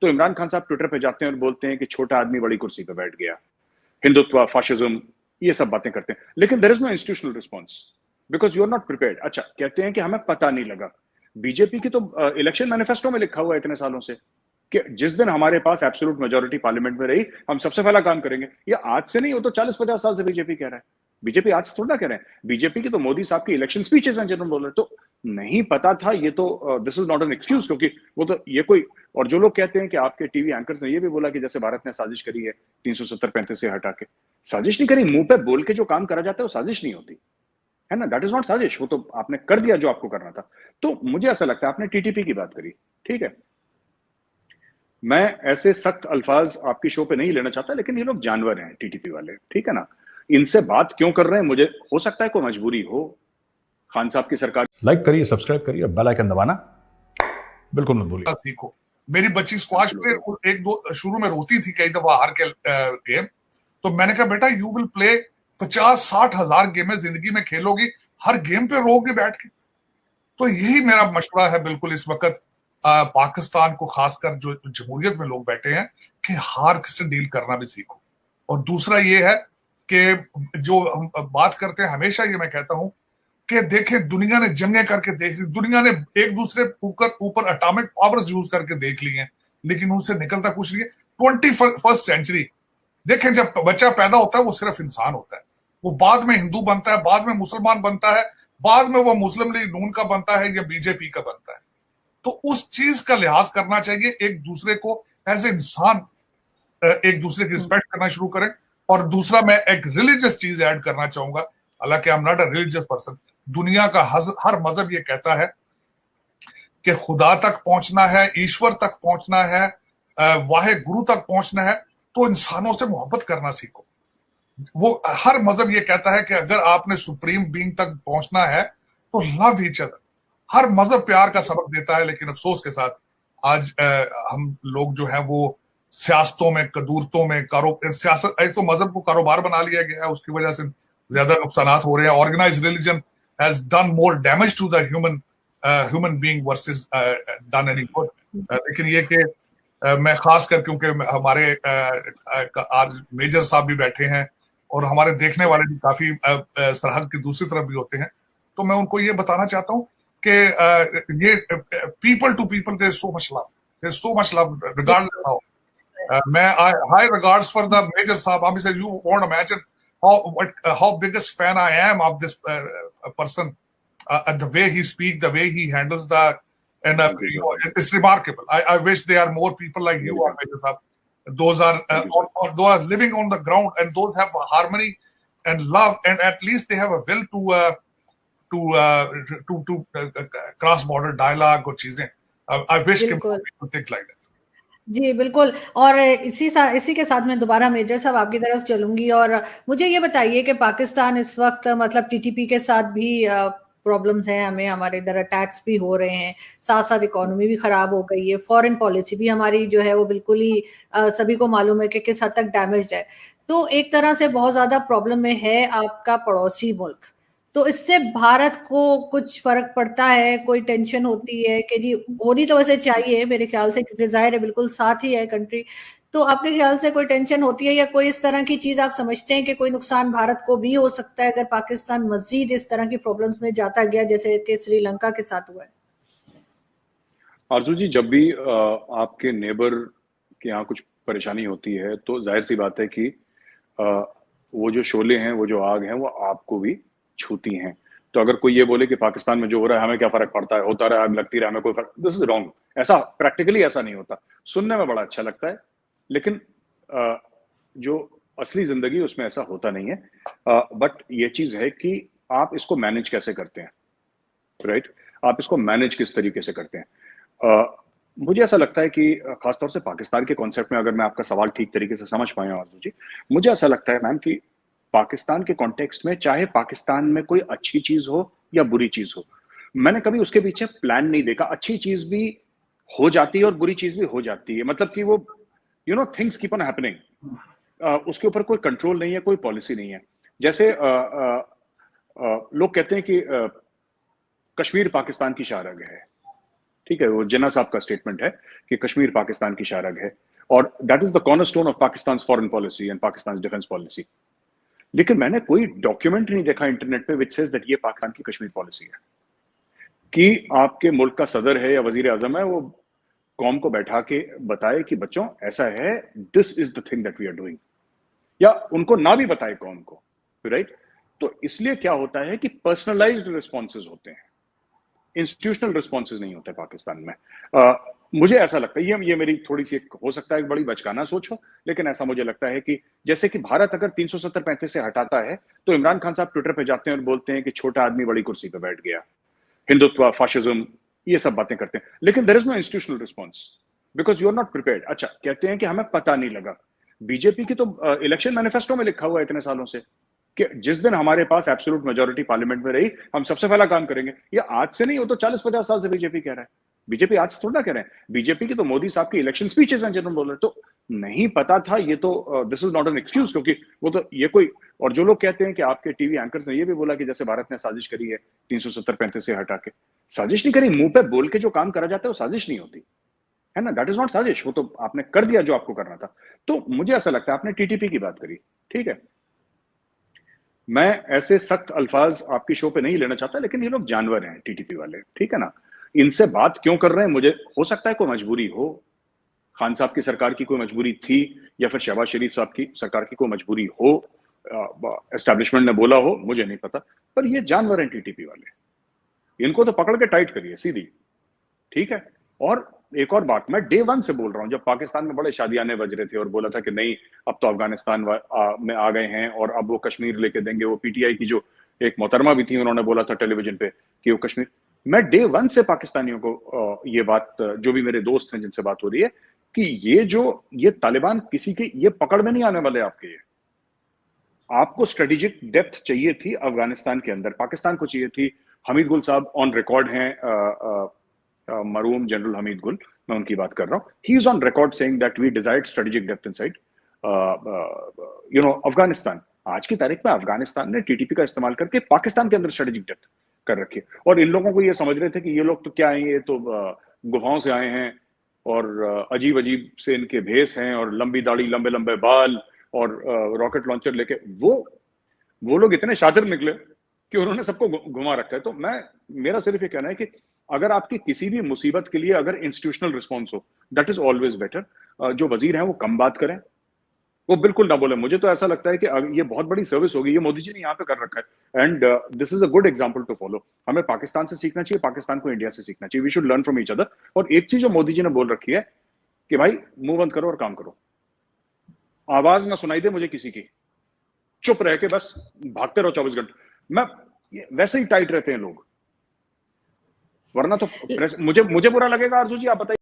तो इमरान खान साहब ट्विटर पे जाते हैं और बोलते हैं कि छोटा आदमी बड़ी कुर्सी पे बैठ गया, हिंदुत्व, फाशिज्म, ये सब बातें करते हैं, लेकिन there is no institutional response because you are not prepared. अच्छा, कहते हैं कि हमें पता नहीं लगा। बीजेपी की तो इलेक्शन मैनिफेस्टो में लिखा हुआ है इतने सालों से कि जिस दिन हमारे पास एब्सोल्यूट मेजोरिटी पार्लियामेंट में रही, हम सबसे पहला काम करेंगे। ये आज से नहीं, वो तो 40-50 साल से बीजेपी कह रहा है। बीजेपी आज से थोड़ा कह रहे हैं, बीजेपी की तो मोदी साहब की इलेक्शन स्पीचेस हैं जिन्होंने बोल रहे, तो नहीं पता था ये तो this is not an excuse, क्योंकि वो तो ये कोई, और जो लोग कहते हैं कि आपके टीवी एंकर्स ने ये भी बोला कि जैसे भारत ने साजिश करी है 370-35 से हटा के, साजिश नहीं करी, मुंह पे बोल के जो काम करा जाता है वो साजिश नहीं होती है ना, दैट इज नॉट साजिश, वो तो आपने कर दिया जो आपको करना था। तो मुझे ऐसा लगता है, आपने टीटीपी की बात करी, ठीक है, मैं ऐसे सख्त अल्फाज आपकी शो पे नहीं लेना चाहता, लेकिन ये लोग जानवर हैं टीटीपी वाले, ठीक है ना, इनसे बात क्यों कर रहे हैं, मुझे हो सकता है कोई मजबूरी हो, खान साहब की सरकार। लाइक करिए, सब्सक्राइब करिए, बेल आइकन दबाना बिल्कुल मत भूलिए। सीखो, मेरी बच्ची स्क्वाश पे एक दो शुरू में रोती थी कई दफा हार के गेम, तो मैंने कहा बेटा यू विल प्ले 50-60 हजार गेमें जिंदगी में खेलोगी, हर गेम पे रोगे बैठ के। तो यही मेरा मशवरा है बिल्कुल इस वक्त पाकिस्तान को, खासकर जो जमहूरियत में लोग बैठे हैं, कि हार से डील करना भी सीखो। और दूसरा ये है कि जो हम बात करते हैं, हमेशा ये मैं कहता हूं कि देखें, दुनिया ने जंगें करके देख ली, दुनिया ने एक दूसरे ऊपर एटॉमिक पावर्स यूज करके देख ली हैं, लेकिन उनसे निकलता कुछ नहीं है। 21st सेंचुरी देखें, जब बच्चा पैदा होता है वो सिर्फ इंसान होता है, वो बाद में हिंदू बनता है, बाद में मुसलमान बनता है, बाद में वो मुस्लिम लीग नून का बनता है या बीजेपी का बनता है। तो उस चीज का लिहाज करना चाहिए, एक दूसरे को एज ए इंसान एक दूसरे की रिस्पेक्ट करना शुरू करें। और दूसरा, मैं एक रिलीजियस चीज ऐड करना चाहूंगा, हालांकि I am not a religious person, दुनिया का हर मजहब ये कहता है कि खुदा तक पहुंचना है, ईश्वर तक पहुंचना है, वाहे गुरु तक पहुंचना है, तो इंसानों से मोहब्बत करना सीखो। वो हर मजहब ये कहता है कि अगर आपने सुप्रीम बीइंग तक पहुंचना है तो लव ईच अदर। हर मजहब प्यार का सबक देता है, लेकिन अफसोस के साथ आज हम लोग जो है वो सियासतों में, कदूरतों में, सियासत, एक तो मजहब को कारोबार बना लिया गया है, उसकी वजह से ज्यादा नुकसान हो रहे हैं। Organised religion has done more damage to the human being versus done any good. लेकिन ये कि मैं खास कर, क्योंकि हमारे आज मेजर साहब भी बैठे हैं और हमारे देखने वाले भी काफी सरहद की दूसरी तरफ भी होते हैं, तो मैं उनको ये बताना चाहता हूँ कि ये people to people there so much love regardless how. मैं high regards for the major साहब। I said you won't imagine how biggest fan I am of this person, the way he speaks, the way he handles the, and it's remarkable. I wish there are more people like you, Major Sahab. Those are those are living on the ground, and those have harmony and love, and at least they have a will to cross border dialogue or चीजें. I wish people think like that. जी बिल्कुल। और इसी के साथ मैं दोबारा major साहब आपकी तरफ चलूंगी, और मुझे ये बताइए कि पाकिस्तान इस वक्त मतलब टीटीपी के साथ भी प्रॉब्लम्स हैं, हमें हमारे इधर अटैक्स भी हो रहे हैं, साथ साथ इकोनॉमी भी खराब हो गई है, फॉरेन पॉलिसी भी हमारी जो है वो बिल्कुल ही सभी को मालूम है कि किस हद तक डैमेज है। तो एक तरह से बहुत ज्यादा प्रॉब्लम में है आपका पड़ोसी मुल्क, तो इससे भारत को कुछ फर्क पड़ता है, कोई टेंशन होती है कि जी होनी तो वैसे चाहिए मेरे ख्याल से, क्योंकि जाहिर है बिल्कुल साथ ही है कंट्री, तो आपके ख्याल से कोई टेंशन होती है या कोई इस तरह की चीज आप समझते हैं कि कोई नुकसान भारत को भी हो सकता है अगर पाकिस्तान मजीद इस तरह की प्रॉब्लम्स में जाता गया जैसे कि श्रीलंका के साथ हुआ है? आरजू जी, जब भी आपके नेबर के यहाँ कुछ परेशानी होती है तो जाहिर सी बात है कि वो जो शोले हैं, वो जो आग है, वो आपको भी छूती हैं। तो अगर कोई ये बोले कि पाकिस्तान में जो हो रहा है हमें क्या फर्क पड़ता है, होता रहा, हमें लगती रहा, हमें कोई फर्क, दिस इज रॉन्ग। ऐसा प्रैक्टिकली ऐसा नहीं होता। सुनने में बड़ा अच्छा लगता है, लेकिन जो असली जिंदगी उसमें ऐसा होता नहीं है। बट ये चीज है कि आप इसको मैनेज कैसे करते हैं, राइट? आप इसको मैनेज किस तरीके से करते हैं। मुझे ऐसा लगता है कि खासतौर से पाकिस्तान के कॉन्सेप्ट में, अगर मैं आपका सवाल ठीक तरीके से समझ पाया आरजू जी, मुझे ऐसा लगता है मैम कि पाकिस्तान के कॉन्टेक्स्ट में, चाहे पाकिस्तान में कोई अच्छी चीज हो या बुरी चीज हो, मैंने कभी उसके पीछे प्लान नहीं देखा। अच्छी चीज भी हो जाती है और बुरी चीज भी हो जाती है, मतलब कि वो थिंग्स कीप ऑन हैपनिंग। उसके ऊपर कोई कंट्रोल नहीं है, कोई पॉलिसी नहीं है। जैसे लोग कहते हैं कि कश्मीर पाकिस्तान की शाहरग है, ठीक है, वो जिन्ना साहब का स्टेटमेंट है कि कश्मीर पाकिस्तान की शारग है और that is the cornerstone of Pakistan foreign policy and Pakistan defence policy. लेकिन मैंने कोई डॉक्यूमेंट नहीं देखा इंटरनेट पे विच सेज दैट ये पाकिस्तान की कश्मीर पॉलिसी है, कि आपके मुल्क का सदर है या वजीर आजम है वो कौम को बैठा के बताए कि बच्चों ऐसा है, this is the thing that we are doing, या उनको ना भी बताए कौम को, राइट? तो इसलिए क्या होता है कि पर्सनलाइज्ड रिस्पॉन्सेज होते हैं, इंस्टीट्यूशनल रिस्पॉन्सेज नहीं होते पाकिस्तान में। मुझे ऐसा लगता है, ये मेरी थोड़ी सी हो सकता है एक बड़ी बचकाना सोच हो, लेकिन ऐसा मुझे लगता है कि जैसे कि भारत अगर 370-35 से हटाता है तो इमरान खान साहब ट्विटर पे जाते हैं और बोलते हैं कि छोटा आदमी बड़ी कुर्सी पे बैठ गया, हिंदुत्व, फाशिज्म, ये सब बातें करते हैं, लेकिन there is no institutional response because you are not prepared. अच्छा, कहते हैं कि हमें पता नहीं लगा। बीजेपी की तो इलेक्शन मैनिफेस्टो में लिखा हुआ है इतने सालों से कि जिस दिन हमारे पास एब्सोल्यूट मेजोरिटी पार्लियामेंट में रही हम सबसे पहला काम करेंगे। ये आज से नहीं, वो तो 40-50 साल से बीजेपी कह रहा है। बीजेपी आज से थोड़ा कह रहे हैं, बीजेपी की तो मोदी साहब की इलेक्शन स्पीचेस हैं जिन्होंने बोल रहे, तो नहीं पता था ये तो this is not an excuse, क्योंकि वो तो ये कोई, और जो लोग कहते हैं कि आपके टीवी एंकर्स ने ये भी बोला कि जैसे भारत ने साजिश करी है 370-35 से हटा के, साजिश नहीं करी, मुंह पे बोल के जो काम करा जाता है वो साजिश नहीं होती है ना, दैट इज नॉट साजिश, वो तो आपने कर दिया जो आपको करना था। तो मुझे ऐसा लगता है, आपने टीटीपी की बात करी, ठीक है, मैं ऐसे सख्त अल्फाज आपकी शो पे नहीं लेना चाहता, लेकिन ये लोग जानवर हैं टीटीपी वाले, ठीक है ना, इनसे बात क्यों कर रहे हैं? मुझे हो सकता है कोई मजबूरी हो, खान साहब की सरकार की कोई मजबूरी थी, या फिर शहबाज शरीफ साहब की सरकार की कोई मजबूरी हो, एस्टैब्लिशमेंट ने बोला हो, मुझे नहीं पता, पर ये जानवर हैं टीटीपी वाले, इनको तो पकड़ के टाइट करिए सीधी, ठीक है। और एक और बात, मैं डे वन से बोल रहा हूं, जब पाकिस्तान में बड़े शादियाने बज रहे थे और बोला था कि नहीं अब तो अफगानिस्तान में आ गए हैं और अब वो कश्मीर लेके देंगे, वो पीटीआई की जो एक मोहतरमा भी थी उन्होंने बोला था टेलीविजन पे कि वो कश्मीर, मैं डे वन से पाकिस्तानियों को ये बात, जो भी मेरे दोस्त हैं जिनसे बात हो रही है, कि ये तालिबान किसी के ये पकड़ में नहीं आने वाले आपके, ये आपको स्ट्रेटेजिक डेप्थ चाहिए थी अफगानिस्तान के अंदर, पाकिस्तान को चाहिए थी। हमीद गुल साहब ऑन रिकॉर्ड हैं, मरूम जनरल हमीद गुल, मैं उनकी बात कर रहा हूं, he is on record saying that we desired strategic depth inside Afghanistan. आज की तारीख में अफगानिस्तान ने टीटीपी का इस्तेमाल करके पाकिस्तान के अंदर स्ट्रेटेजिक डेप्थ कर रखी है, और इन लोगों को ये समझ रहे थे कि ये लोग तो क्या है, ये तो गुफाओं से आए हैं और अजीब अजीब से इनके भेस हैं और लंबी दाढ़ी, लंबे लंबे बाल और रॉकेट लॉन्चर लेके, वो लोग इतने शातिर निकले कि उन्होंने सबको घुमा रखा है। तो मेरा सिर्फ ये कहना है कि अगर आपकी किसी भी मुसीबत के लिए अगर इंस्टीट्यूशनल रिस्पॉन्स हो, दैट इज ऑलवेज बेटर। जो वजीर हैं वो कम बात करें, वो बिल्कुल ना बोले। मुझे तो ऐसा लगता है कि ये बहुत बड़ी सर्विस होगी, ये मोदी जी ने यहाँ पे कर रखा है, and this is a good example to follow. हमें पाकिस्तान से सीखना चाहिए, पाकिस्तान को इंडिया से सीखना चाहिए, we should learn from each other. और एक चीज जो मोदी जी ने बोल रखी है कि भाई मुंह बंद करो और काम करो, आवाज ना सुनाई दे मुझे किसी की, चुप रह के बस भागते रहो 24 घंटे। वैसे ही टाइट रहते हैं लोग, वरना तो मुझे बुरा लगेगा। आरजू जी आप बताइए।